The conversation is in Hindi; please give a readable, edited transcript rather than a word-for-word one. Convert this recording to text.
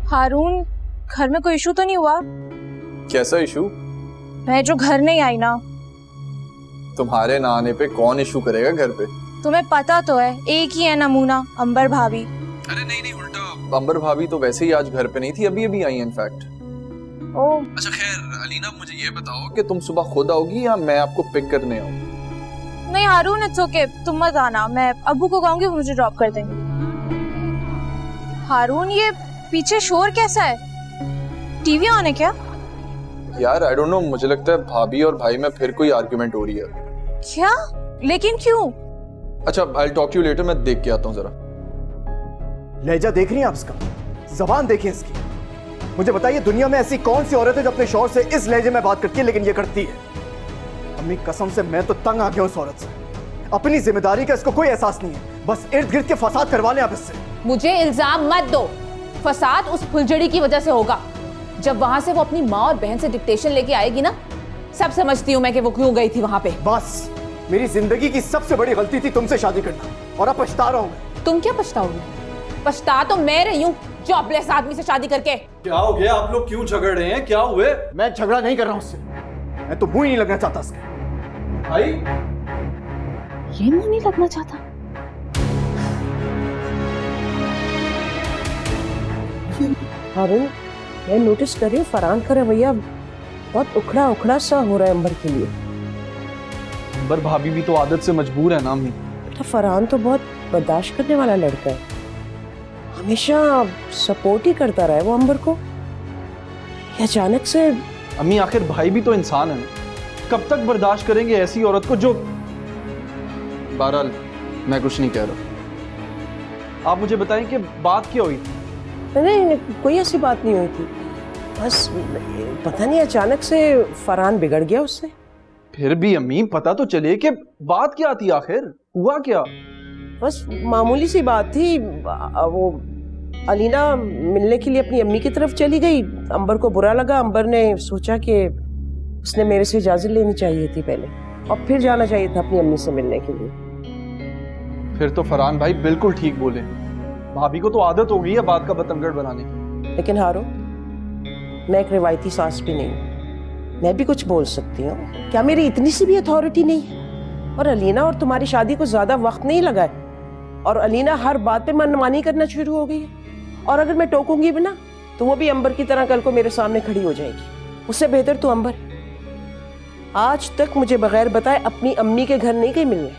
हारून, घर में कोई इशू तो नहीं हुआ? कैसा इशू? मैं जो घर नहीं आई ना। तुम्हारे ना आने पे कौन इशू करेगा घर पे? तुम्हें पता तो है, एक ही है नमूना, अंबर भाभी। अरे नहीं उल्टा, अंबर भाभी तो वैसे ही आज घर पे नहीं थी, अभी अभी आई इनफैक्ट। ओह अच्छा खैर अलीना, मुझे ये बताओ कि तुम सुबह खुद आओगी या मैं आपको पिक करने आऊँ? नहीं हारून, इट्स ओके, तुम मत आना, मैं अब्बू को कहूंगी वो मुझे ड्रॉप कर देंगे। हारून, ये पीछे शोर कैसा है? टीवी ऑन है क्या? यार आई डोंट नो, मुझे लगता है भाभी और भाई में फिर कोई आर्गुमेंट हो रही है। क्या? लेकिन क्यों? अच्छा I will talk to you later, मैं देख के आता हूँ जरा। लहजा देख रही हैं आप इसका? जबान देखिए इसकी। मुझे बताइए, दुनिया में ऐसी कौन सी औरत है जो अपने शौहर से इस लहजे में बात करती है, लेकिन ये करती है? अम्मी कसम से मैं तो तंग आ गया हूं इस औरत से। अपनी जिम्मेदारी का इसको कोई एहसास नहीं है, बस इर्द गिर्द के फसाद करवा लें आप इससे। मुझे इल्जाम मत दो, फसाद उस फुलझड़ी की वजह से होगा। जब वहां से वो अपनी माँ और बहन से डिक्टेशन लेके आएगी ना, सब समझती हूँ मैं कि वो क्यों गई थी वहां पे। बस मेरी जिंदगी की सबसे बड़ी गलती थी तुमसे शादी करना, और अब पछता रहा हूं मैं। तुम क्या पछताओगी? पछता तो मैं रही हूँ जॉबलेस आदमी से शादी करके। क्या हो गया? आप लोग क्यों झगड़ रहे हैं? क्या हुए? मैं झगड़ा नहीं कर रहा हूं उससे, मैं तो मुंह ही नहीं लगना चाहता उसके। भाई ये मुंह नहीं लगना चाहता? हारून, मैं नोटिस कर रही हूँ फरहान का रवैया बहुत उखड़ा उखड़ा सा हो रहा है अंबर के लिए। अंबर भाभी भी तो आदत से मजबूर है ना अम्मी। बेटा फरहान तो बहुत बर्दाश्त करने वाला लड़का है, हमेशा सपोर्ट ही करता रहा है वो अंबर को। ये अचानक से। अम्मी आखिर भाई भी तो इंसान है ना, कब तक बर्दाश्त करेंगे ऐसी औरत को जो। बहरहाल मैं कुछ नहीं कह रहा। आप मुझे बताएं कि बात क्या हुई थी? नहीं, कोई ऐसी बात नहीं हुई थी, बस पता नहीं अचानक से फरहान बिगड़ गया उससे। फिर भी अम्मी पता तो चले कि बात क्या थी, आखिर हुआ क्या? बस मामूली सी बात थी। वो अलीना मिलने के लिए अपनी अम्मी की तरफ चली गई, अंबर को बुरा लगा। अंबर ने सोचा कि उसने मेरे से इजाजत लेनी चाहिए थी पहले, और फिर जाना चाहिए था अपनी अम्मी से मिलने के लिए। फिर तो फरहान भाई बिल्कुल ठीक बोले, भाभी को तो आदत हो गई है बात का बतंगड़ बनाने की। लेकिन हारो, मैं एक रिवायती सास भी नहीं हूँ, मैं भी कुछ बोल सकती हूँ। क्या मेरी इतनी सी भी अथॉरिटी नहीं है? और अलीना और तुम्हारी शादी को ज्यादा वक्त नहीं लगा है, और अलीना हर बात पे मनमानी करना शुरू हो गई है। और अगर मैं टोकूंगी भी ना, तो वो भी अंबर की तरह कल को मेरे सामने खड़ी हो जाएगी। उससे बेहतर तो अंबर है। आज तक मुझे बगैर बताए अपनी अम्मी के घर नहीं गई मिलने।